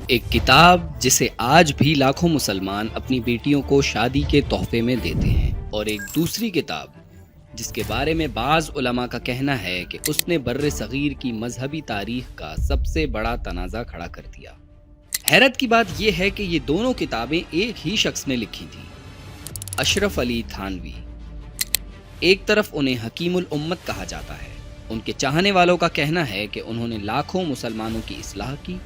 ایک کتاب جسے آج بھی لاکھوں مسلمان اپنی بیٹیوں کو شادی کے تحفے میں دیتے ہیں، اور ایک دوسری کتاب جس کے بارے میں بعض علماء کا کہنا ہے کہ اس نے بر صغیر کی مذہبی تاریخ کا سب سے بڑا تنازع کھڑا کر دیا۔ حیرت کی بات یہ ہے کہ یہ دونوں کتابیں ایک ہی شخص نے لکھی تھیں، اشرف علی تھانوی۔ ایک طرف انہیں حکیم الامت کہا جاتا ہے، ان کے چاہنے والوں کا کہنا ہے کہ انہوں نے لاکھوں مسلمانوں کی اصلاح کی،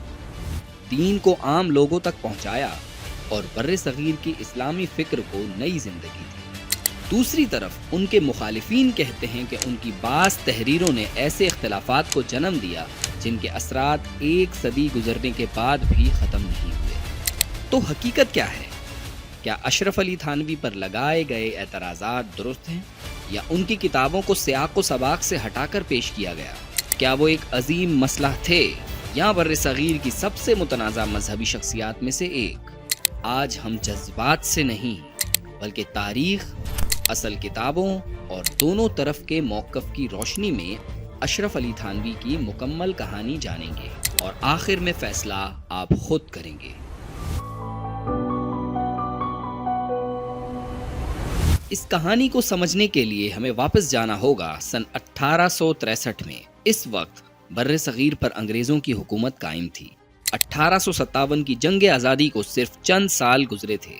دین کو عام لوگوں تک پہنچایا اور بر صغیر کی اسلامی فکر کو نئی زندگی دی۔ دوسری طرف ان کے مخالفین کہتے ہیں کہ ان کی بعض تحریروں نے ایسے اختلافات کو جنم دیا جن کے اثرات ایک صدی گزرنے کے بعد بھی ختم نہیں ہوئے۔ تو حقیقت کیا ہے؟ کیا اشرف علی تھانوی پر لگائے گئے اعتراضات درست ہیں، یا ان کی کتابوں کو سیاق و سباق سے ہٹا کر پیش کیا گیا؟ کیا وہ ایک عظیم مسئلہ تھے یا بر صغیر کی سب سے متنازع مذہبی شخصیات میں سے ایک؟ آج ہم جذبات سے نہیں بلکہ تاریخ، اصل کتابوں اور دونوں طرف کے موقف کی روشنی میں اشرف علی تھانوی کی مکمل کہانی جانیں گے، اور آخر میں فیصلہ آپ خود کریں گے۔ اس کہانی کو سمجھنے کے لیے ہمیں واپس جانا ہوگا سن 1863 میں۔ اس وقت بر صغیر پر انگریزوں کی حکومت قائم تھی۔ 1857 کی جنگ آزادی کو صرف چند سال گزرے تھے۔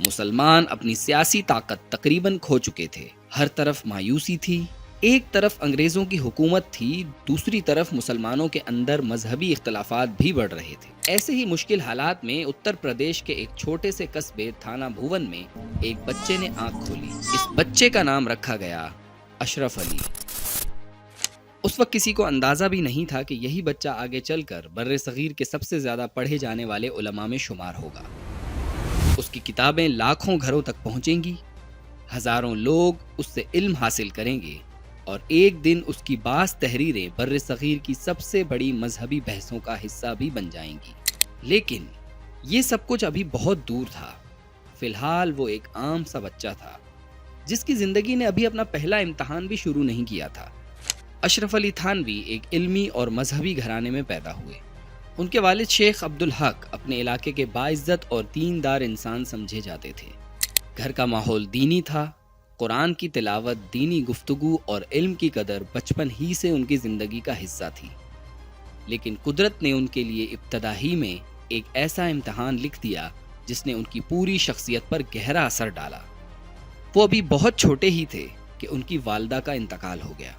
مسلمان اپنی سیاسی طاقت تقریباً کھو چکے تھے۔ ہر طرف مایوسی تھی۔ ایک طرف انگریزوں کی حکومت تھی، دوسری طرف مسلمانوں کے اندر مذہبی اختلافات بھی بڑھ رہے تھے۔ ایسے ہی مشکل حالات میں اتر پردیش کے ایک چھوٹے سے قصبے تھانہ بھون میں ایک بچے نے آنکھ کھولی۔ اس بچے کا نام رکھا گیا اشرف علی۔ اس وقت کسی کو اندازہ بھی نہیں تھا کہ یہی بچہ آگے چل کر بر صغیر کے سب سے زیادہ پڑھے جانے والے علماء میں شمار ہوگا۔ اس کی کتابیں لاکھوں گھروں تک پہنچیں گی، ہزاروں لوگ اس سے علم حاصل کریں گے، اور ایک دن اس کی بعض تحریریں بر صغیر کی سب سے بڑی مذہبی بحثوں کا حصہ بھی بن جائیں گی۔ لیکن یہ سب کچھ ابھی بہت دور تھا۔ فی الحال وہ ایک عام سا بچہ تھا جس کی زندگی نے ابھی اپنا پہلا امتحان بھی شروع نہیں کیا تھا۔ اشرف علی تھانوی ایک علمی اور مذہبی گھرانے میں پیدا ہوئے۔ ان کے والد شیخ عبدالحق اپنے علاقے کے باعزت اور دیندار انسان سمجھے جاتے تھے۔ گھر کا ماحول دینی تھا۔ قرآن کی تلاوت، دینی گفتگو اور علم کی قدر بچپن ہی سے ان کی زندگی کا حصہ تھی۔ لیکن قدرت نے ان کے لیے ابتدا ہی میں ایک ایسا امتحان لکھ دیا جس نے ان کی پوری شخصیت پر گہرا اثر ڈالا۔ وہ ابھی بہت چھوٹے ہی تھے کہ ان کی والدہ کا انتقال ہو گیا۔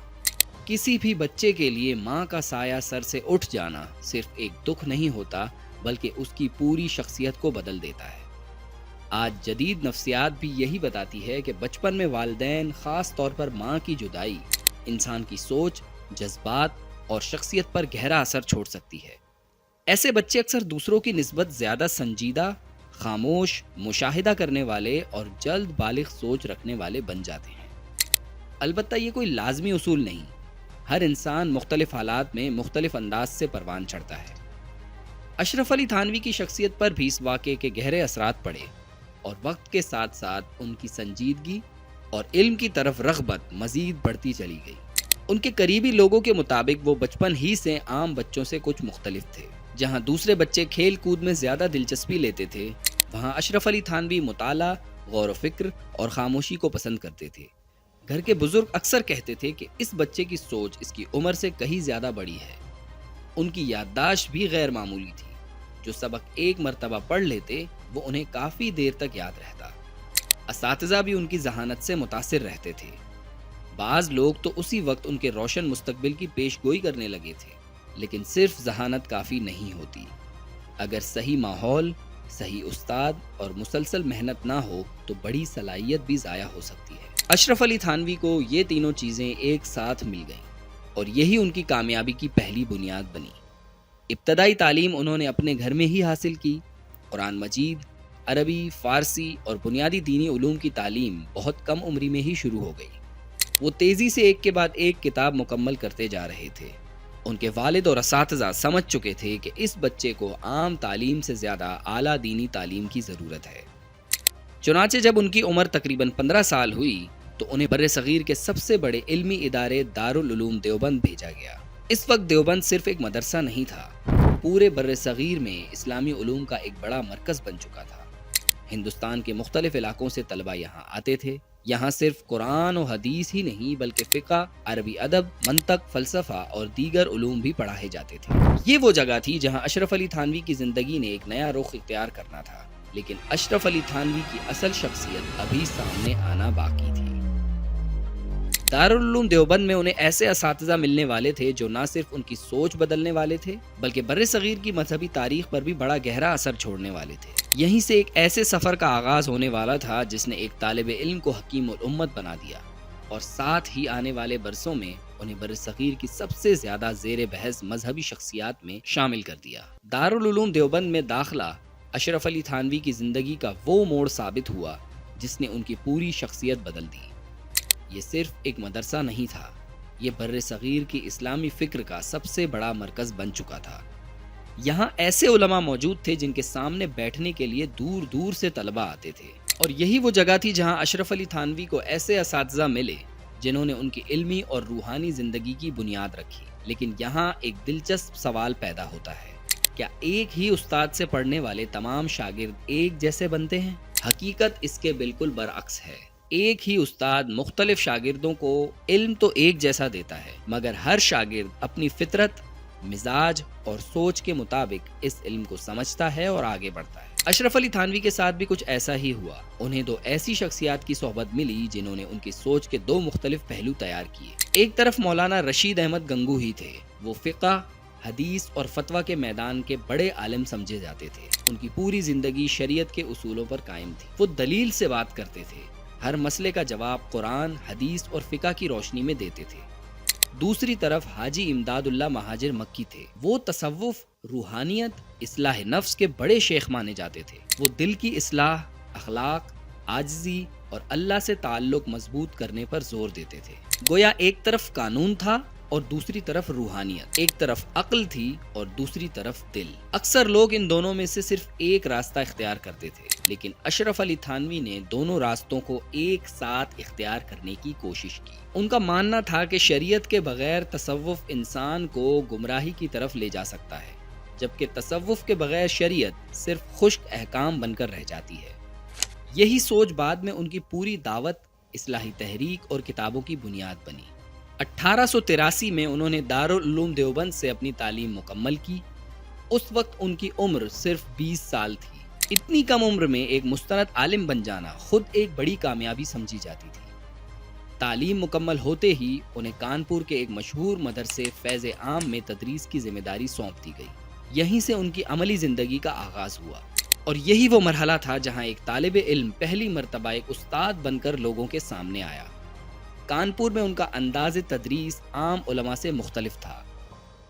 کسی بھی بچے کے لیے ماں کا سایہ سر سے اٹھ جانا صرف ایک دکھ نہیں ہوتا بلکہ اس کی پوری شخصیت کو بدل دیتا ہے۔ آج جدید نفسیات بھی یہی بتاتی ہے کہ بچپن میں والدین، خاص طور پر ماں کی جدائی، انسان کی سوچ، جذبات اور شخصیت پر گہرا اثر چھوڑ سکتی ہے۔ ایسے بچے اکثر دوسروں کی نسبت زیادہ سنجیدہ، خاموش، مشاہدہ کرنے والے اور جلد بالغ سوچ رکھنے والے بن جاتے ہیں۔ البتہ یہ کوئی لازمی اصول نہیں۔ ہر انسان مختلف حالات میں مختلف انداز سے پروان چڑھتا ہے۔ اشرف علی تھانوی کی شخصیت پر بھی اس واقعے کے گہرے اثرات پڑے، اور وقت کے ساتھ ساتھ ان کی سنجیدگی اور علم کی طرف رغبت مزید بڑھتی چلی گئی۔ ان کے قریبی لوگوں کے مطابق وہ بچپن ہی سے عام بچوں سے کچھ مختلف تھے۔ جہاں دوسرے بچے کھیل کود میں زیادہ دلچسپی لیتے تھے، وہاں اشرف علی تھانوی مطالعہ، غور و فکر اور خاموشی کو پسند کرتے تھے۔ گھر کے بزرگ اکثر کہتے تھے کہ اس بچے کی سوچ اس کی عمر سے کہیں زیادہ بڑی ہے۔ ان کی یادداشت بھی غیر معمولی تھی۔ جو سبق ایک مرتبہ پڑھ لیتے وہ انہیں کافی دیر تک یاد رہتا۔ اساتذہ بھی ان کی ذہانت سے متاثر رہتے تھے۔ بعض لوگ تو اسی وقت ان کے روشن مستقبل کی پیش گوئی کرنے لگے تھے۔ لیکن صرف ذہانت کافی نہیں ہوتی۔ اگر صحیح ماحول، صحیح استاد اور مسلسل محنت نہ ہو تو بڑی صلاحیت بھی ضائع ہو سکتی ہے۔ اشرف علی تھانوی کو یہ تینوں چیزیں ایک ساتھ مل گئیں، اور یہی ان کی کامیابی کی پہلی بنیاد بنی۔ ابتدائی تعلیم انہوں نے اپنے گھر میں ہی حاصل کی۔ قرآن مجید، عربی، فارسی اور بنیادی دینی علوم کی تعلیم بہت کم عمری میں ہی شروع ہو گئی۔ وہ تیزی سے ایک کے بعد ایک کتاب مکمل کرتے جا رہے تھے۔ ان کے والد اور اساتذہ سمجھ چکے تھے کہ اس بچے کو عام تعلیم سے زیادہ اعلیٰ دینی تعلیم کی ضرورت ہے۔ چنانچہ جب ان کی عمر تقریباً 15 سال ہوئی تو انہیں بر صغیر کے سب سے بڑے علمی ادارے دارالعلوم دیوبند بھیجا گیا۔ اس وقت دیوبند صرف ایک مدرسہ نہیں تھا، پورے بر صغیر میں اسلامی علوم کا ایک بڑا مرکز بن چکا تھا۔ ہندوستان کے مختلف علاقوں سے طلبہ یہاں آتے تھے۔ یہاں صرف قرآن و حدیث ہی نہیں بلکہ فقہ، عربی ادب، منطق، فلسفہ اور دیگر علوم بھی پڑھائے جاتے تھے۔ یہ وہ جگہ تھی جہاں اشرف علی تھانوی کی زندگی نے ایک نیا رخ اختیار کرنا تھا، لیکن اشرف علی تھانوی کی اصل شخصیت ابھی سامنے آنا باقی تھی۔ دارالعلوم دیوبند میں انہیں ایسے اساتذہ ملنے والے تھے جو نہ صرف ان کی سوچ بدلنے والے تھے بلکہ بر صغیر کی مذہبی تاریخ پر بھی بڑا گہرا اثر چھوڑنے والے تھے۔ یہیں سے ایک ایسے سفر کا آغاز ہونے والا تھا جس نے ایک طالب علم کو حکیم الامت بنا دیا اور ساتھ ہی آنے والے برسوں میں انہیں بر صغیر کی سب سے زیادہ زیر بحث مذہبی شخصیات میں شامل کر دیا۔ دارالعلوم دیوبند میں داخلہ اشرف علی تھانوی کی زندگی کا وہ موڑ ثابت ہوا جس نے ان کی پوری شخصیت بدل دی۔ یہ صرف ایک مدرسہ نہیں تھا، یہ بر صغیر کی اسلامی فکر کا سب سے بڑا مرکز بن چکا تھا۔ یہاں ایسے علماء موجود تھے جن کے سامنے بیٹھنے کے لیے دور دور سے طلبہ آتے تھے، اور یہی وہ جگہ تھی جہاں اشرف علی تھانوی کو ایسے اساتذہ ملے جنہوں نے ان کی علمی اور روحانی زندگی کی بنیاد رکھی۔ لیکن یہاں ایک دلچسپ سوال پیدا ہوتا ہے، کیا ایک ہی استاد سے پڑھنے والے تمام شاگرد ایک جیسے بنتے ہیں؟ حقیقت اس کے بالکل برعکس ہے۔ ایک ہی استاد مختلف شاگردوں کو علم تو ایک جیسا دیتا ہے، مگر ہر شاگرد اپنی فطرت، مزاج اور سوچ کے مطابق اس علم کو سمجھتا ہے اور آگے بڑھتا ہے۔ اشرف علی تھانوی کے ساتھ بھی کچھ ایسا ہی ہوا۔ انہیں دو ایسی شخصیات کی صحبت ملی جنہوں نے ان کی سوچ کے دو مختلف پہلو تیار کیے۔ ایک طرف مولانا رشید احمد گنگوہی تھے، وہ فقہ، حدیث اور فتویٰ کے میدان کے بڑے عالم سمجھے جاتے تھے۔ ان کی پوری زندگی شریعت کے اصولوں پر قائم تھی۔ وہ دلیل سے بات کرتے تھے، ہر مسئلے کا جواب قرآن، حدیث اور فقہ کی روشنی میں دیتے تھے۔ دوسری طرف حاجی امداد اللہ مہاجر مکی تھے، وہ تصوف، روحانیت، اصلاح نفس کے بڑے شیخ مانے جاتے تھے۔ وہ دل کی اصلاح، اخلاق، عاجزی اور اللہ سے تعلق مضبوط کرنے پر زور دیتے تھے۔ گویا ایک طرف قانون تھا اور دوسری طرف روحانیت، ایک طرف عقل تھی اور دوسری طرف دل۔ اکثر لوگ ان دونوں میں سے صرف ایک راستہ اختیار کرتے تھے، لیکن اشرف علی تھانوی نے دونوں راستوں کو ایک ساتھ اختیار کرنے کی کوشش کی۔ ان کا ماننا تھا کہ شریعت کے بغیر تصوف انسان کو گمراہی کی طرف لے جا سکتا ہے، جبکہ تصوف کے بغیر شریعت صرف خشک احکام بن کر رہ جاتی ہے۔ یہی سوچ بعد میں ان کی پوری دعوت، اصلاحی تحریک اور کتابوں کی بنیاد بنی۔ 1883 میں انہوں نے دارالعلوم دیوبند سے اپنی تعلیم مکمل کی۔ اس وقت ان کی عمر صرف 20 سال تھی۔ اتنی کم عمر میں ایک مستند عالم بن جانا خود ایک بڑی کامیابی سمجھی جاتی تھی۔ تعلیم مکمل ہوتے ہی انہیں کانپور کے ایک مشہور مدرسے فیض عام میں تدریس کی ذمہ داری سونپ دی گئی۔ یہیں سے ان کی عملی زندگی کا آغاز ہوا، اور یہی وہ مرحلہ تھا جہاں ایک طالب علم پہلی مرتبہ ایک استاد بن کر لوگوں کے سامنے آیا۔ کانپور میں ان کا انداز تدریس عام علماء سے مختلف تھا۔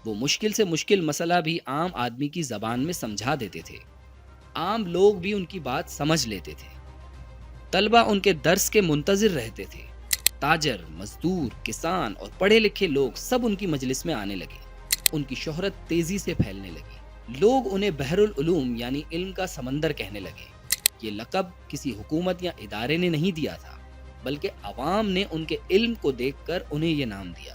وہ مشکل سے مشکل مسئلہ بھی عام آدمی کی زبان میں سمجھا دیتے تھے۔ عام لوگ بھی ان کی بات سمجھ لیتے تھے۔ طلبہ ان کے درس کے منتظر رہتے تھے۔ تاجر، مزدور، کسان اور پڑھے لکھے لوگ سب ان کی مجلس میں آنے لگے۔ ان کی شہرت تیزی سے پھیلنے لگی۔ لوگ انہیں بحر العلوم یعنی علم کا سمندر کہنے لگے۔ یہ لقب کسی حکومت یا ادارے نے نہیں دیا تھا، بلکہ عوام نے ان کے علم کو دیکھ کر انہیں یہ نام دیا۔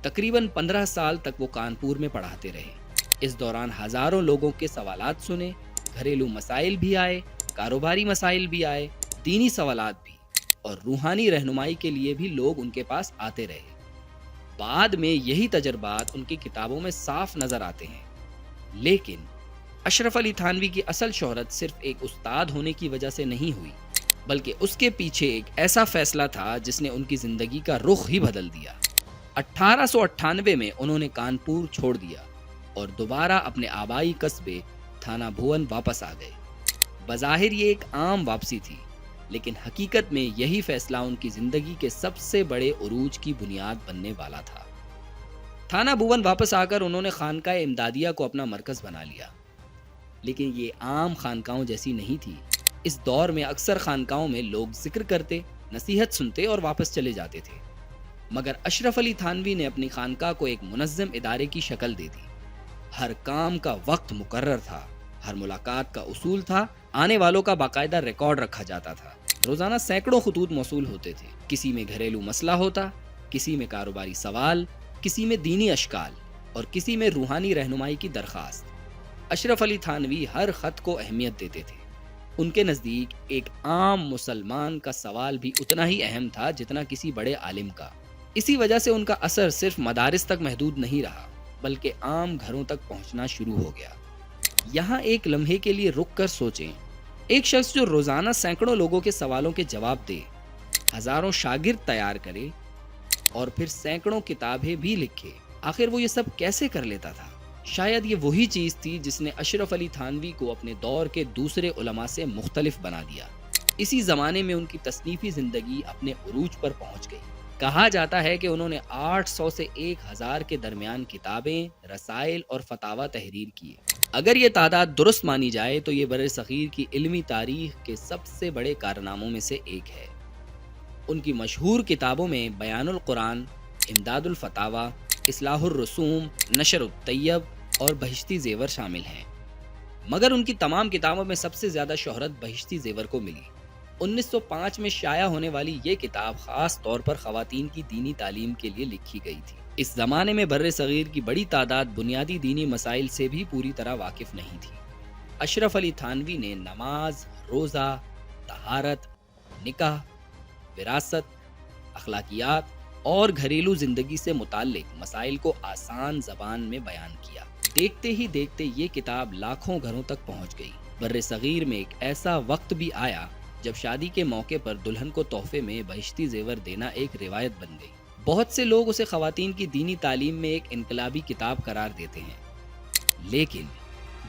تقریباً 15 سال تک وہ کانپور میں پڑھاتے رہے۔ اس دوران ہزاروں لوگوں کے سوالات سنے، گھریلو مسائل بھی آئے، کاروباری مسائل بھی آئے، دینی سوالات بھی، اور روحانی رہنمائی کے لیے بھی لوگ ان کے پاس آتے رہے۔ بعد میں یہی تجربات ان کی کتابوں میں صاف نظر آتے ہیں۔ لیکن اشرف علی تھانوی کی اصل شہرت صرف ایک استاد ہونے کی وجہ سے نہیں ہوئی، بلکہ اس کے پیچھے ایک ایسا فیصلہ تھا جس نے ان کی زندگی کا رخ ہی بدل دیا۔ 1898 میں انہوں نے کانپور چھوڑ دیا اور دوبارہ اپنے آبائی قصبے تھانہ بھون واپس آ گئے۔ بظاہر یہ ایک عام واپسی تھی، لیکن حقیقت میں یہی فیصلہ ان کی زندگی کے سب سے بڑے عروج کی بنیاد بننے والا تھا۔ تھانہ بھون واپس آ کر انہوں نے خانقاہ امدادیہ کو اپنا مرکز بنا لیا، لیکن یہ عام خانقاہوں جیسی نہیں تھی۔ اس دور میں اکثر خانقاہوں میں لوگ ذکر کرتے، نصیحت سنتے اور واپس چلے جاتے تھے، مگر اشرف علی تھانوی نے اپنی خانقاہ کو ایک منظم ادارے کی شکل دے دی۔ ہر کام کا وقت مقرر تھا، ہر ملاقات کا اصول تھا، آنے والوں کا باقاعدہ ریکارڈ رکھا جاتا تھا۔ روزانہ سینکڑوں خطوط موصول ہوتے تھے، کسی میں گھریلو مسئلہ ہوتا، کسی میں کاروباری سوال، کسی میں دینی اشکال اور کسی میں روحانی رہنمائی کی درخواست۔ اشرف علی تھانوی ہر خط کو اہمیت دیتے تھے۔ ان کے نزدیک ایک عام مسلمان کا سوال بھی اتنا ہی اہم تھا جتنا کسی بڑے عالم کا۔ اسی وجہ سے ان کا اثر صرف مدارس تک محدود نہیں رہا بلکہ عام گھروں تک پہنچنا شروع ہو گیا۔ یہاں ایک لمحے کے لیے رک کر سوچیں، ایک شخص جو روزانہ سینکڑوں لوگوں کے سوالوں کے جواب دے، ہزاروں شاگرد تیار کرے اور پھر سینکڑوں کتابیں بھی لکھے، آخر وہ یہ سب کیسے کر لیتا تھا؟ شاید یہ وہی چیز تھی جس نے اشرف علی تھانوی کو اپنے دور کے دوسرے علماء سے مختلف بنا دیا۔ اسی زمانے میں ان کی تصنیفی زندگی اپنے عروج پر پہنچ گئی۔ کہا جاتا ہے کہ انہوں نے 800 سے 1000 کے درمیان کتابیں، رسائل اور فتاوی تحریر کیے۔ اگر یہ تعداد درست مانی جائے تو یہ بر صغیر کی علمی تاریخ کے سب سے بڑے کارناموں میں سے ایک ہے۔ ان کی مشہور کتابوں میں بیان القرآن، امداد الفتاوی، اصلاح الرسوم، نشر الطیب اور بہشتی زیور شامل ہیں، مگر ان کی تمام کتابوں میں سب سے زیادہ شہرت بہشتی زیور کو ملی۔ 1905 میں شائع ہونے والی یہ کتاب خاص طور پر خواتین کی دینی تعلیم کے لیے لکھی گئی تھی۔ اس زمانے میں بر صغیر کی بڑی تعداد بنیادی دینی مسائل سے بھی پوری طرح واقف نہیں تھی۔ اشرف علی تھانوی نے نماز، روزہ، طہارت، نکاح، وراثت، اخلاقیات اور گھریلو زندگی سے متعلق مسائل کو آسان زبان میں بیان کیا۔ دیکھتے ہی دیکھتے یہ کتاب لاکھوں گھروں تک پہنچ گئی۔ بر صغیر میں ایک ایسا وقت بھی آیا جب شادی کے موقع پر دلہن کو تحفے میں بہشتی زیور دینا ایک روایت بن گئی۔ بہت سے لوگ اسے خواتین کی دینی تعلیم میں ایک انقلابی کتاب قرار دیتے ہیں، لیکن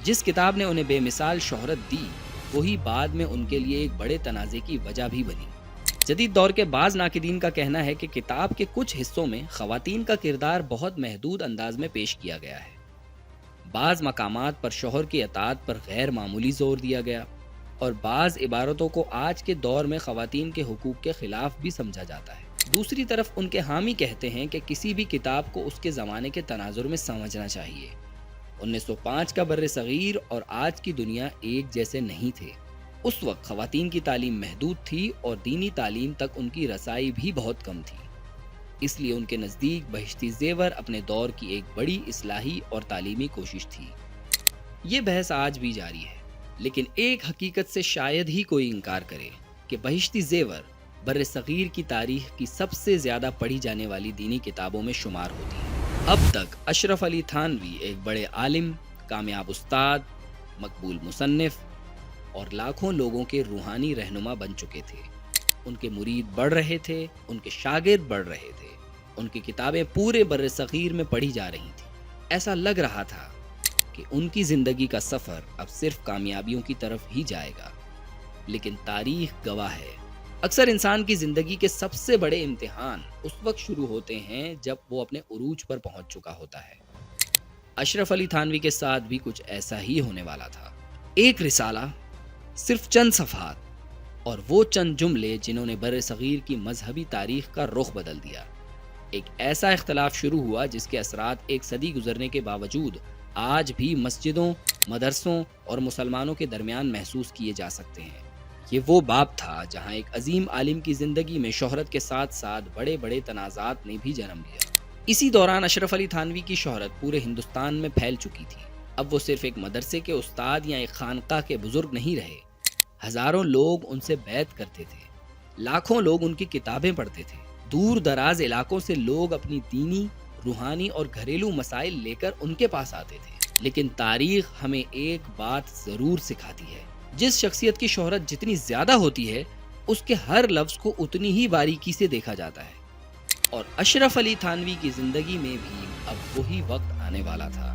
جس کتاب نے انہیں بے مثال شہرت دی وہی بعد میں ان کے لیے ایک بڑے تنازع کی وجہ بھی بنی۔ جدید دور کے بعض ناقدین کا کہنا ہے کہ کتاب کے کچھ حصوں میں خواتین کا کردار بہت محدود انداز میں پیش کیا گیا ہے۔ بعض مقامات پر شوہر کی اطاعت پر غیر معمولی زور دیا گیا اور بعض عبارتوں کو آج کے دور میں خواتین کے حقوق کے خلاف بھی سمجھا جاتا ہے۔ دوسری طرف ان کے حامی کہتے ہیں کہ کسی بھی کتاب کو اس کے زمانے کے تناظر میں سمجھنا چاہیے۔ 1905 کا بر صغیر اور آج کی دنیا ایک جیسے نہیں تھے۔ اس وقت خواتین کی تعلیم محدود تھی اور دینی تعلیم تک ان کی رسائی بھی بہت کم تھی۔ اس لیے ان کے نزدیک بہشتی زیور اپنے دور کی ایک بڑی اصلاحی اور تعلیمی کوشش تھی۔ یہ بحث آج بھی جاری ہے، لیکن ایک حقیقت سے شاید ہی کوئی انکار کرے کہ بہشتی زیور بر صغیر کی تاریخ کی سب سے زیادہ پڑھی جانے والی دینی کتابوں میں شمار ہوتی ہے۔ اب تک اشرف علی تھانوی ایک بڑے عالم، کامیاب استاد، مقبول مصنف اور لاکھوں لوگوں کے روحانی رہنما بن چکے تھے۔ ان کے مرید بڑھ رہے تھے، ان کے شاگرد بڑھ رہے تھے، ان کی کتابیں پورے بر صغیر میں پڑھی جا رہی تھیں۔ ایسا لگ رہا تھا کہ ان کی زندگی کا سفر اب صرف کامیابیوں کی طرف ہی جائے گا، لیکن تاریخ گواہ ہے، اکثر انسان کی زندگی کے سب سے بڑے امتحان اس وقت شروع ہوتے ہیں جب وہ اپنے عروج پر پہنچ چکا ہوتا ہے۔ اشرف علی تھانوی کے ساتھ بھی کچھ ایسا ہی ہونے والا تھا۔ ایک رسالہ، صرف چند صفحات اور وہ چند جملے جنہوں نے بر صغیر کی مذہبی تاریخ کا رخ بدل دیا۔ ایک ایسا اختلاف شروع ہوا جس کے اثرات ایک صدی گزرنے کے باوجود آج بھی مسجدوں، مدرسوں اور مسلمانوں کے درمیان محسوس کیے جا سکتے ہیں۔ یہ وہ باب تھا جہاں ایک عظیم عالم کی زندگی میں شہرت کے ساتھ ساتھ بڑے بڑے تنازعات نے بھی جنم لیا۔ اسی دوران اشرف علی تھانوی کی شہرت پورے ہندوستان میں پھیل چکی تھی۔ اب وہ صرف ایک مدرسے کے استاد یا ایک خانقاہ کے بزرگ نہیں رہے، ہزاروں لوگ ان سے بیعت کرتے تھے، لاکھوں لوگ ان کی کتابیں پڑھتے تھے، دور دراز علاقوں سے لوگ اپنی دینی، روحانی اور گھریلو مسائل لے کر ان کے پاس آتے تھے۔ لیکن تاریخ ہمیں ایک بات ضرور سکھاتی ہے، جس شخصیت کی شہرت جتنی زیادہ ہوتی ہے اس کے ہر لفظ کو اتنی ہی باریکی سے دیکھا جاتا ہے، اور اشرف علی تھانوی کی زندگی میں بھی اب وہی وقت آنے والا تھا،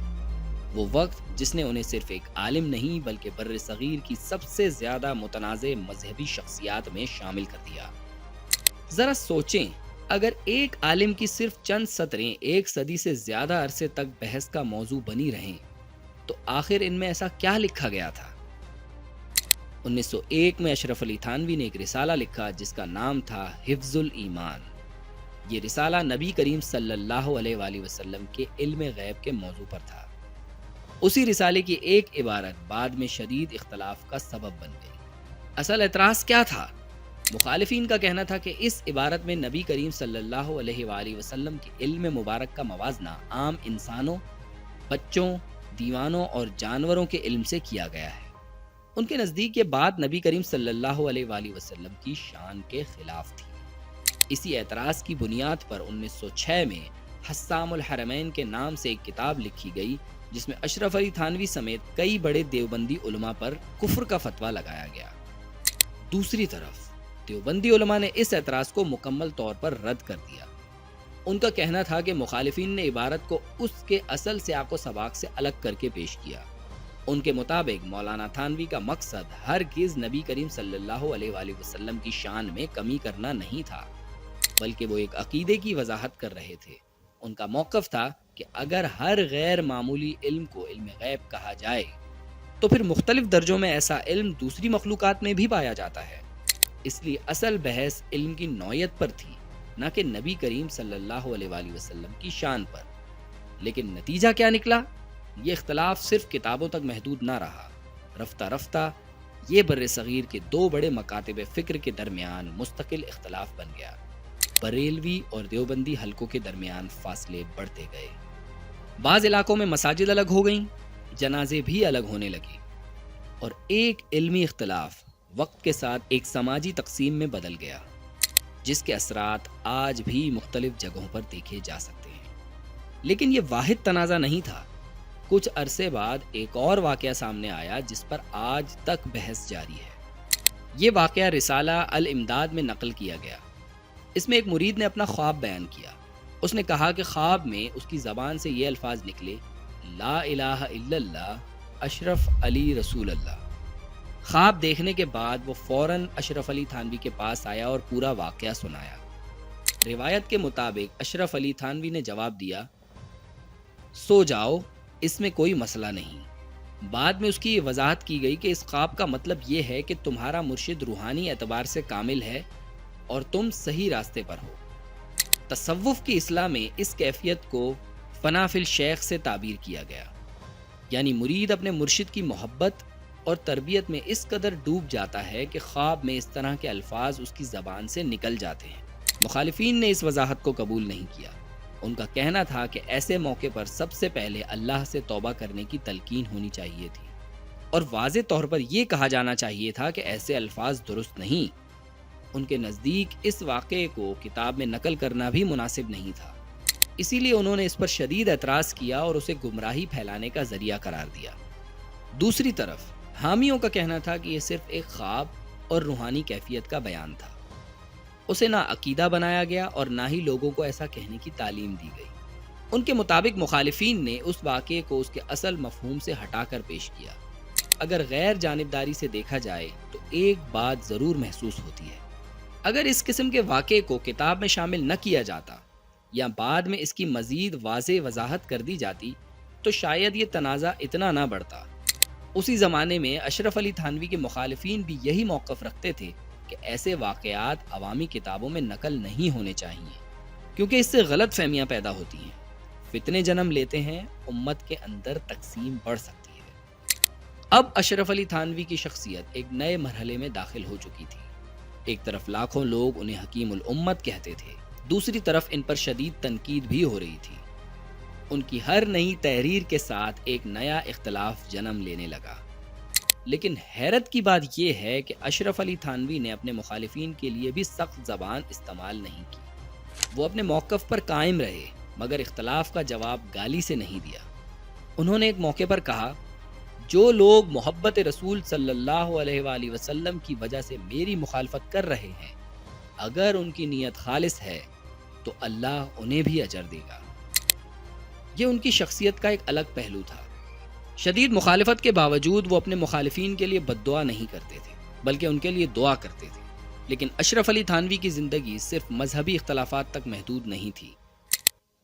وہ وقت جس نے انہیں صرف ایک عالم نہیں بلکہ بر صغیر کی سب سے زیادہ متنازع مذہبی شخصیات میں شامل کر دیا۔ ذرا سوچیں، اگر ایک عالم کی صرف چند سطریں ایک صدی سے زیادہ عرصے تک بحث کا موضوع بنی رہیں تو آخر ان میں ایسا کیا لکھا گیا تھا؟ 1901 میں اشرف علی تھانوی نے ایک رسالہ لکھا جس کا نام تھا حفظ الایمان۔ یہ رسالہ نبی کریم صلی اللہ علیہ وآلہ وسلم کے علم غیب کے موضوع پر تھا۔ اسی رسالے کی ایک عبارت بعد میں شدید اختلاف کا سبب بن گئی۔ اصل اعتراض کیا تھا؟ مخالفین کا کہنا تھا کہ اس عبارت میں نبی کریم صلی اللہ علیہ وآلہ وسلم کے علم مبارک کا موازنہ عام انسانوں، بچوں، دیوانوں اور جانوروں کے علم سے کیا گیا ہے۔ ان کے نزدیک یہ بات نبی کریم صلی اللہ علیہ وآلہ وسلم کی شان کے خلاف تھی۔ اسی اعتراض کی بنیاد پر 1906 میں حسام الحرمین کے نام سے ایک کتاب لکھی گئی، جس میں اشرف علی تھانوی سمیت کئی بڑے دیوبندی علماء پر کفر کا فتویٰ لگایا گیا۔ دوسری طرف دیوبندی علماء نے اس اعتراض کو مکمل طور پر رد کر دیا۔ ان کا کہنا تھا کہ مخالفین نے عبارت کو اس کے اصل سیاق و سباق سے الگ کر کے پیش کیا۔ ان کے مطابق مولانا تھانوی کا مقصد ہرگز نبی کریم صلی اللہ علیہ وآلہ وسلم کی شان میں کمی کرنا نہیں تھا، بلکہ وہ ایک عقیدے کی وضاحت کر رہے تھے۔ ان کا موقف تھا کہ اگر ہر غیر معمولی علم کو علم غیب کہا جائے تو پھر مختلف درجوں میں ایسا علم دوسری مخلوقات میں بھی پایا جاتا ہے۔ اس لیے اصل بحث علم کی نوعیت پر تھی، نہ کہ نبی کریم صلی اللہ علیہ وآلہ وسلم کی شان پر۔ لیکن نتیجہ کیا نکلا؟ یہ اختلاف صرف کتابوں تک محدود نہ رہا۔ رفتہ رفتہ یہ بر صغیر کے دو بڑے مکاتب فکر کے درمیان مستقل اختلاف بن گیا۔ بریلوی اور دیوبندی حلقوں کے درمیان فاصلے بڑھتے گئے۔ بعض علاقوں میں مساجد الگ ہو گئیں، جنازے بھی الگ ہونے لگے، اور ایک علمی اختلاف وقت کے ساتھ ایک سماجی تقسیم میں بدل گیا، جس کے اثرات آج بھی مختلف جگہوں پر دیکھے جا سکتے ہیں۔ لیکن یہ واحد تنازع نہیں تھا۔ کچھ عرصے بعد ایک اور واقعہ سامنے آیا جس پر آج تک بحث جاری ہے۔ یہ واقعہ رسالہ الامداد میں نقل کیا گیا۔ اس میں ایک مرید نے اپنا خواب بیان کیا۔ اس نے کہا کہ خواب میں اس کی زبان سے یہ الفاظ نکلے: لا الہ الا اللہ، اشرف علی رسول اللہ۔ خواب دیکھنے کے بعد وہ فوراً اشرف علی تھانوی کے پاس آیا اور پورا واقعہ سنایا۔ روایت کے مطابق اشرف علی تھانوی نے جواب دیا: سو جاؤ، اس میں کوئی مسئلہ نہیں۔ بعد میں اس کی یہ وضاحت کی گئی کہ اس خواب کا مطلب یہ ہے کہ تمہارا مرشد روحانی اعتبار سے کامل ہے اور تم صحیح راستے پر ہو۔ تصوف کی اصطلاح میں اس کیفیت کو فنا فی الشیخ سے تعبیر کیا گیا، یعنی مرید اپنے مرشد کی محبت اور تربیت میں اس قدر ڈوب جاتا ہے کہ خواب میں اس طرح کے الفاظ اس کی زبان سے نکل جاتے ہیں۔ مخالفین نے اس وضاحت کو قبول نہیں کیا۔ ان کا کہنا تھا کہ ایسے موقع پر سب سے پہلے اللہ سے توبہ کرنے کی تلقین ہونی چاہیے تھی، اور واضح طور پر یہ کہا جانا چاہیے تھا کہ ایسے الفاظ درست نہیں۔ ان کے نزدیک اس واقعے کو کتاب میں نقل کرنا بھی مناسب نہیں تھا، اسی لیے انہوں نے اس پر شدید اعتراض کیا اور اسے گمراہی پھیلانے کا ذریعہ قرار دیا۔ دوسری طرف حامیوں کا کہنا تھا کہ یہ صرف ایک خواب اور روحانی کیفیت کا بیان تھا۔ اسے نہ عقیدہ بنایا گیا اور نہ ہی لوگوں کو ایسا کہنے کی تعلیم دی گئی۔ ان کے مطابق مخالفین نے اس واقعے کو اس کے اصل مفہوم سے ہٹا کر پیش کیا۔ اگر غیر جانبداری سے دیکھا جائے تو ایک بات ضرور محسوس ہوتی ہے: اگر اس قسم کے واقعے کو کتاب میں شامل نہ کیا جاتا یا بعد میں اس کی مزید واضح وضاحت کر دی جاتی تو شاید یہ تنازع اتنا نہ بڑھتا۔ اسی زمانے میں اشرف علی تھانوی کے مخالفین بھی یہی موقف رکھتے تھے کہ ایسے واقعات عوامی کتابوں میں نقل نہیں ہونے چاہیے، کیونکہ اس سے غلط فہمیاں پیدا ہوتی ہیں، فتنے جنم لیتے ہیں، امت کے اندر تقسیم بڑھ سکتی ہے۔ اب اشرف علی تھانوی کی شخصیت ایک نئے مرحلے میں داخل ہو چکی تھی۔ ایک طرف لاکھوں لوگ انہیں حکیم الامت کہتے تھے، دوسری طرف ان پر شدید تنقید بھی ہو رہی تھی۔ ان کی ہر نئی تحریر کے ساتھ ایک نیا اختلاف جنم لینے لگا۔ لیکن حیرت کی بات یہ ہے کہ اشرف علی تھانوی نے اپنے مخالفین کے لیے بھی سخت زبان استعمال نہیں کی۔ وہ اپنے موقف پر قائم رہے، مگر اختلاف کا جواب گالی سے نہیں دیا۔ انہوں نے ایک موقع پر کہا: جو لوگ محبت رسول صلی اللہ علیہ وآلہ وسلم کی وجہ سے میری مخالفت کر رہے ہیں، اگر ان کی نیت خالص ہے تو اللہ انہیں بھی اجر دے گا۔ یہ ان کی شخصیت کا ایک الگ پہلو تھا۔ شدید مخالفت کے باوجود وہ اپنے مخالفین کے لیے بد دعا نہیں کرتے تھے، بلکہ ان کے لیے دعا کرتے تھے۔ لیکن اشرف علی تھانوی کی زندگی صرف مذہبی اختلافات تک محدود نہیں تھی۔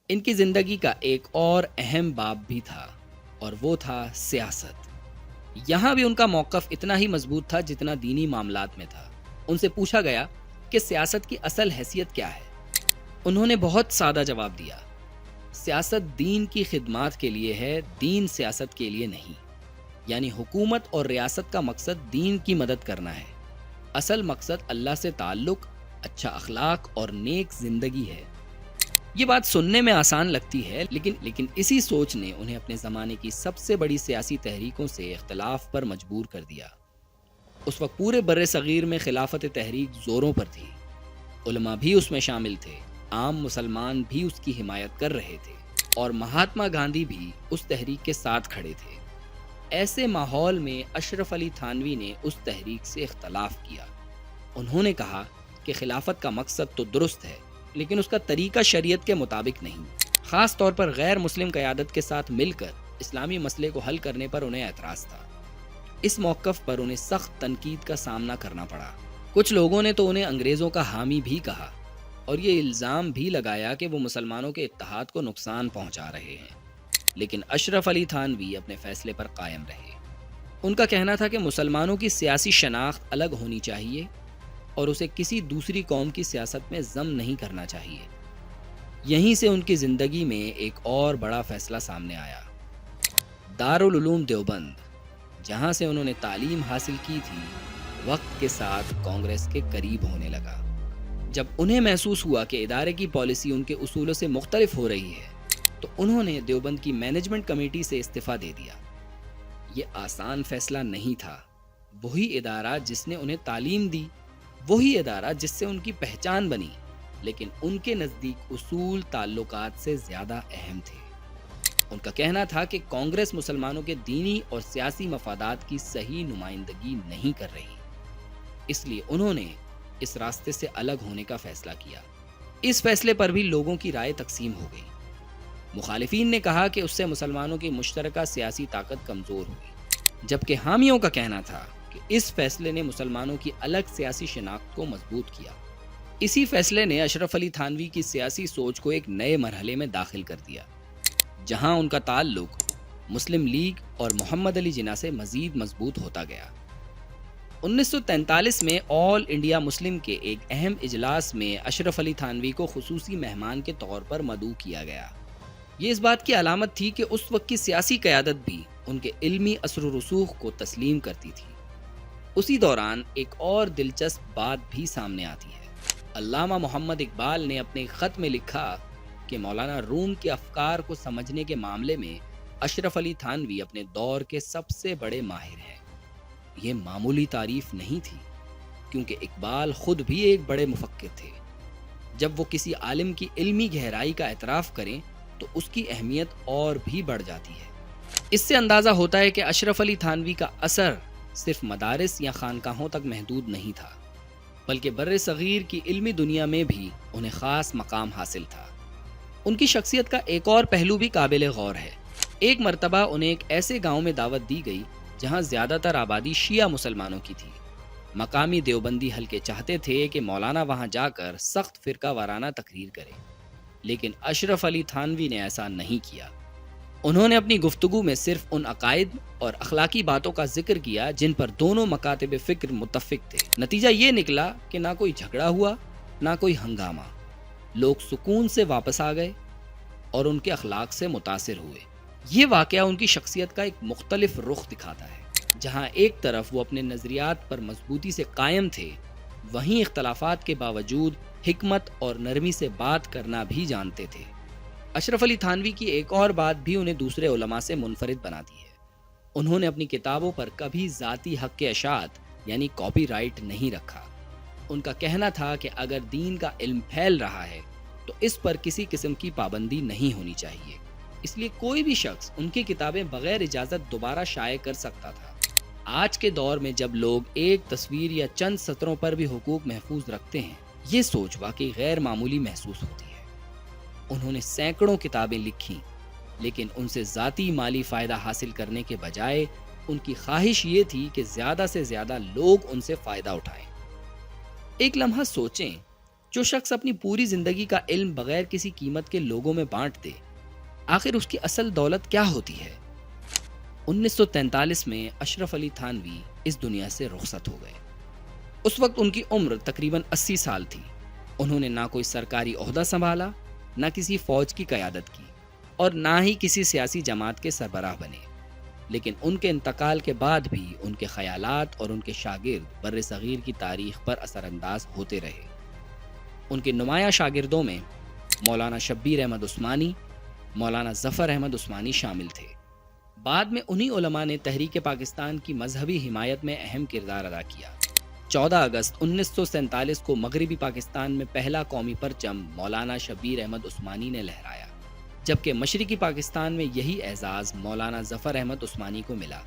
ان کی زندگی کا ایک اور اہم باب بھی تھا، اور وہ تھا سیاست۔ یہاں بھی ان کا موقف اتنا ہی مضبوط تھا جتنا دینی معاملات میں تھا۔ ان سے پوچھا گیا کہ سیاست کی اصل حیثیت کیا ہے؟ انہوں نے بہت سادہ جواب دیا: سیاست دین کی خدمات کے لیے ہے، دین سیاست کے لیے نہیں۔ یعنی حکومت اور ریاست کا مقصد دین کی مدد کرنا ہے۔ اصل مقصد اللہ سے تعلق، اچھا اخلاق اور نیک زندگی ہے۔ یہ بات سننے میں آسان لگتی ہے، لیکن اسی سوچ نے انہیں اپنے زمانے کی سب سے بڑی سیاسی تحریکوں سے اختلاف پر مجبور کر دیا۔ اس وقت پورے بر صغیر میں خلافت تحریک زوروں پر تھی، علماء بھی اس میں شامل تھے، عام مسلمان بھی اس کی حمایت کر رہے تھے، اور مہاتما گاندھی بھی اس تحریک کے ساتھ کھڑے تھے۔ ایسے ماحول میں اشرف علی تھانوی نے اس تحریک سے اختلاف کیا۔ انہوں نے کہا کہ خلافت کا مقصد تو درست ہے، لیکن اس کا طریقہ شریعت کے مطابق نہیں۔ خاص طور پر غیر مسلم قیادت کے ساتھ مل کر اسلامی مسئلے کو حل کرنے پر انہیں اعتراض تھا۔ اس موقف پر انہیں سخت تنقید کا سامنا کرنا پڑا۔ کچھ لوگوں نے تو انہیں انگریزوں کا حامی بھی کہا اور یہ الزام بھی لگایا کہ وہ مسلمانوں کے اتحاد کو نقصان پہنچا رہے ہیں، لیکن اشرف علی تھانوی اپنے فیصلے پر قائم رہے۔ ان کا کہنا تھا کہ مسلمانوں کی سیاسی شناخت الگ ہونی چاہیے اور اسے کسی دوسری قوم کی سیاست میں ضم نہیں کرنا چاہیے۔ یہیں سے ان کی زندگی میں ایک اور بڑا فیصلہ سامنے آیا۔ دارالعلوم دیوبند، جہاں سے انہوں نے تعلیم حاصل کی تھی، وقت کے ساتھ کانگریس کے قریب ہونے لگا۔ جب انہیں محسوس ہوا کہ ادارے کی پالیسی ان کے اصولوں سے مختلف ہو رہی ہے، تو انہوں نے دیوبند کی مینجمنٹ کمیٹی سے استعفیٰ دے دیا۔ یہ آسان فیصلہ نہیں تھا۔ وہی ادارہ جس نے انہیں تعلیم دی، وہی ادارہ جس سے ان کی پہچان بنی، لیکن ان کے نزدیک اصول تعلقات سے زیادہ اہم تھے۔ ان کا کہنا تھا کہ کانگریس مسلمانوں کے دینی اور سیاسی مفادات کی صحیح نمائندگی نہیں کر رہی، اس لیے انہوں نے اس راستے سے الگ ہونے کا فیصلہ کیا۔ اس فیصلے پر بھی لوگوں کی رائے تقسیم ہو گئی۔ مخالفین نے کہا کہ اس سے مسلمانوں کی مشترکہ سیاسی طاقت کمزور ہوئی، جبکہ حامیوں کا کہنا تھا کہ اس فیصلے نے مسلمانوں کی الگ سیاسی شناخت کو مضبوط کیا۔ اسی فیصلے نے اشرف علی تھانوی کی سیاسی سوچ کو ایک نئے مرحلے میں داخل کر دیا، جہاں ان کا تعلق مسلم لیگ اور محمد علی جناح سے مزید مضبوط ہوتا گیا۔ 1943 میں آل انڈیا مسلم کے ایک اہم اجلاس میں اشرف علی تھانوی کو خصوصی مہمان کے طور پر مدعو کیا گیا۔ یہ اس بات کی علامت تھی کہ اس وقت کی سیاسی قیادت بھی ان کے علمی اثر و رسوخ کو تسلیم کرتی تھی۔ اسی دوران ایک اور دلچسپ بات بھی سامنے آتی ہے۔ علامہ محمد اقبال نے اپنے خط میں لکھا کہ مولانا روم کے افکار کو سمجھنے کے معاملے میں اشرف علی تھانوی اپنے دور کے سب سے بڑے ماہر ہیں۔ یہ معمولی تعریف نہیں تھی، کیونکہ اقبال خود بھی ایک بڑے مفکر تھے۔ جب وہ کسی عالم کی علمی گہرائی کا اعتراف کریں تو اس کی اہمیت اور بھی بڑھ جاتی ہے۔ اس سے اندازہ ہوتا ہے کہ اشرف علی تھانوی کا اثر صرف مدارس یا خانقاہوں تک محدود نہیں تھا، بلکہ بر صغیر کی علمی دنیا میں بھی انہیں خاص مقام حاصل تھا۔ ان کی شخصیت کا ایک اور پہلو بھی قابل غور ہے۔ ایک مرتبہ انہیں ایک ایسے گاؤں میں دعوت دی گئی جہاں زیادہ تر آبادی شیعہ مسلمانوں کی تھی۔ مقامی دیوبندی حلقے چاہتے تھے کہ مولانا وہاں جا کر سخت فرقہ وارانہ تقریر کرے، لیکن اشرف علی تھانوی نے ایسا نہیں کیا۔ انہوں نے اپنی گفتگو میں صرف ان عقائد اور اخلاقی باتوں کا ذکر کیا جن پر دونوں مکاتب فکر متفق تھے۔ نتیجہ یہ نکلا کہ نہ کوئی جھگڑا ہوا، نہ کوئی ہنگامہ۔ لوگ سکون سے واپس آ گئے اور ان کے اخلاق سے متاثر ہوئے۔ یہ واقعہ ان کی شخصیت کا ایک مختلف رخ دکھاتا ہے۔ جہاں ایک طرف وہ اپنے نظریات پر مضبوطی سے قائم تھے، وہیں اختلافات کے باوجود حکمت اور نرمی سے بات کرنا بھی جانتے تھے۔ اشرف علی تھانوی کی ایک اور بات بھی انہیں دوسرے علماء سے منفرد بناتی ہے۔ انہوں نے اپنی کتابوں پر کبھی ذاتی حق کے اشاعت یعنی کاپی رائٹ نہیں رکھا۔ ان کا کہنا تھا کہ اگر دین کا علم پھیل رہا ہے تو اس پر کسی قسم کی پابندی نہیں ہونی چاہیے، اس لیے کوئی بھی شخص ان کی کتابیں بغیر اجازت دوبارہ شائع کر سکتا تھا۔ آج کے دور میں جب لوگ ایک تصویر یا چند سطروں پر بھی حقوق محفوظ رکھتے ہیں، یہ سوچ واقعی غیر معمولی محسوس ہوتی ہے۔ انہوں نے سینکڑوں کتابیں لکھیں، لیکن ان سے ذاتی مالی فائدہ حاصل کرنے کے بجائے ان کی خواہش یہ تھی کہ زیادہ سے زیادہ لوگ ان سے فائدہ اٹھائیں۔ ایک لمحہ سوچیں، جو شخص اپنی پوری زندگی کا علم بغیر کسی قیمت کے لوگوں میں بانٹ دے، آخر اس کی اصل دولت کیا ہوتی ہے؟ 1943 میں اشرف علی تھانوی اس دنیا سے رخصت ہو گئے۔ اس وقت ان کی عمر تقریباً 80 سال تھی۔ انہوں نے نہ کوئی سرکاری عہدہ سنبھالا، نہ کسی فوج کی قیادت کی، اور نہ ہی کسی سیاسی جماعت کے سربراہ بنے۔ لیکن ان کے انتقال کے بعد بھی ان کے خیالات اور ان کے شاگرد بر صغیر کی تاریخ پر اثر انداز ہوتے رہے۔ ان کے نمایاں شاگردوں میں مولانا شبیر احمد عثمانی، مولانا ظفر احمد عثمانی شامل تھے۔ بعد میں انہی علماء نے تحریک پاکستان کی مذہبی حمایت میں اہم کردار ادا کیا۔ 14 اگست 1947 کو مغربی پاکستان میں پہلا قومی پرچم مولانا شبیر احمد عثمانی نے لہرایا، جبکہ مشرقی پاکستان میں یہی اعزاز مولانا ظفر احمد عثمانی کو ملا۔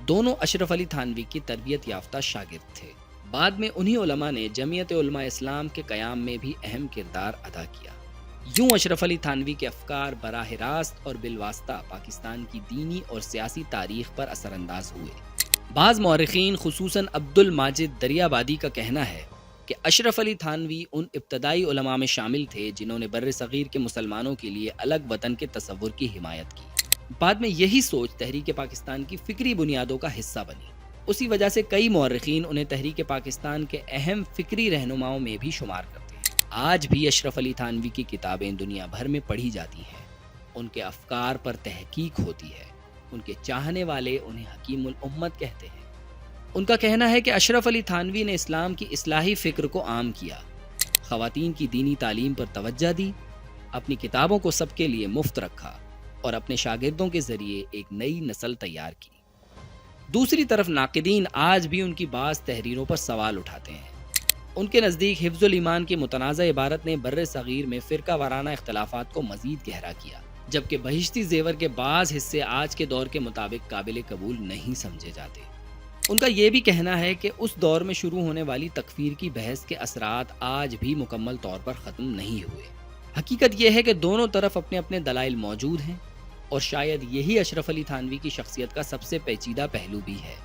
دونوں اشرف علی تھانوی کی تربیت یافتہ شاگرد تھے۔ بعد میں انہی علماء نے جمعیت علماء اسلام کے قیام میں بھی اہم کردار ادا کیا۔ یوں اشرف علی تھانوی کے افکار براہ راست اور بالواسطہ پاکستان کی دینی اور سیاسی تاریخ پر اثر انداز ہوئے۔ بعض مورخین خصوصاً عبد الماجد دریابادی کا کہنا ہے کہ اشرف علی تھانوی ان ابتدائی علماء میں شامل تھے جنہوں نے بر صغیر کے مسلمانوں کے لیے الگ وطن کے تصور کی حمایت کی۔ بعد میں یہی سوچ تحریک پاکستان کی فکری بنیادوں کا حصہ بنی۔ اسی وجہ سے کئی مورخین انہیں تحریک پاکستان کے اہم فکری رہنماؤں میں بھی شمار کرتے ہیں۔ آج بھی اشرف علی تھانوی کی کتابیں دنیا بھر میں پڑھی جاتی ہیں، ان کے افکار پر تحقیق ہوتی ہے، ان کے چاہنے والے انہیں حکیم الامت کہتے ہیں۔ ان کا کہنا ہے کہ اشرف علی تھانوی نے اسلام کی اصلاحی فکر کو عام کیا، خواتین کی دینی تعلیم پر توجہ دی، اپنی کتابوں کو سب کے لیے مفت رکھا اور اپنے شاگردوں کے ذریعے ایک نئی نسل تیار کی۔ دوسری طرف ناقدین آج بھی ان کی بعض تحریروں پر سوال اٹھاتے ہیں۔ ان کے نزدیک حفظ الایمان کی متنازع عبارت نے بر صغیر میں فرقہ وارانہ اختلافات کو مزید گہرا کیا، جبکہ بہشتی زیور کے بعض حصے آج کے دور کے مطابق قابل قبول نہیں سمجھے جاتے۔ ان کا یہ بھی کہنا ہے کہ اس دور میں شروع ہونے والی تکفیر کی بحث کے اثرات آج بھی مکمل طور پر ختم نہیں ہوئے۔ حقیقت یہ ہے کہ دونوں طرف اپنے اپنے دلائل موجود ہیں، اور شاید یہی اشرف علی تھانوی کی شخصیت کا سب سے پیچیدہ پہلو بھی ہے۔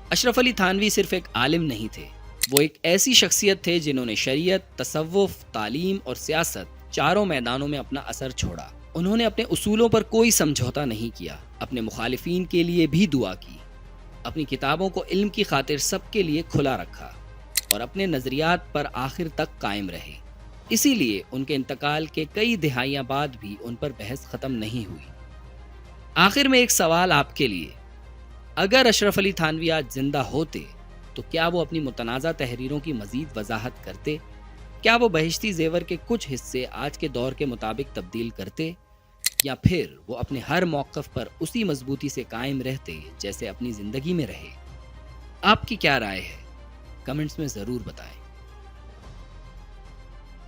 اشرف علی تھانوی صرف ایک عالم نہیں تھے، وہ ایک ایسی شخصیت تھے جنہوں نے شریعت، تصوف، تعلیم اور سیاست چاروں میدانوں میں اپنا اثر چھوڑا۔ انہوں نے اپنے اصولوں پر کوئی سمجھوتا نہیں کیا، اپنے مخالفین کے لیے بھی دعا کی، اپنی کتابوں کو علم کی خاطر سب کے لیے کھلا رکھا اور اپنے نظریات پر آخر تک قائم رہے۔ اسی لیے ان کے انتقال کے کئی دہائیاں بعد بھی ان پر بحث ختم نہیں ہوئی۔ آخر میں ایک سوال آپ کے لیے، اگر اشرف علی تھانوی آج زندہ ہوتے تو کیا وہ اپنی متنازع تحریروں کی مزید وضاحت کرتے؟ کیا وہ بہشتی زیور کے کچھ حصے آج کے دور کے مطابق تبدیل کرتے، یا پھر وہ اپنے ہر موقف پر اسی مضبوطی سے قائم رہتے جیسے اپنی زندگی میں رہے؟ آپ کی کیا رائے ہے؟ کمنٹس میں ضرور بتائیں۔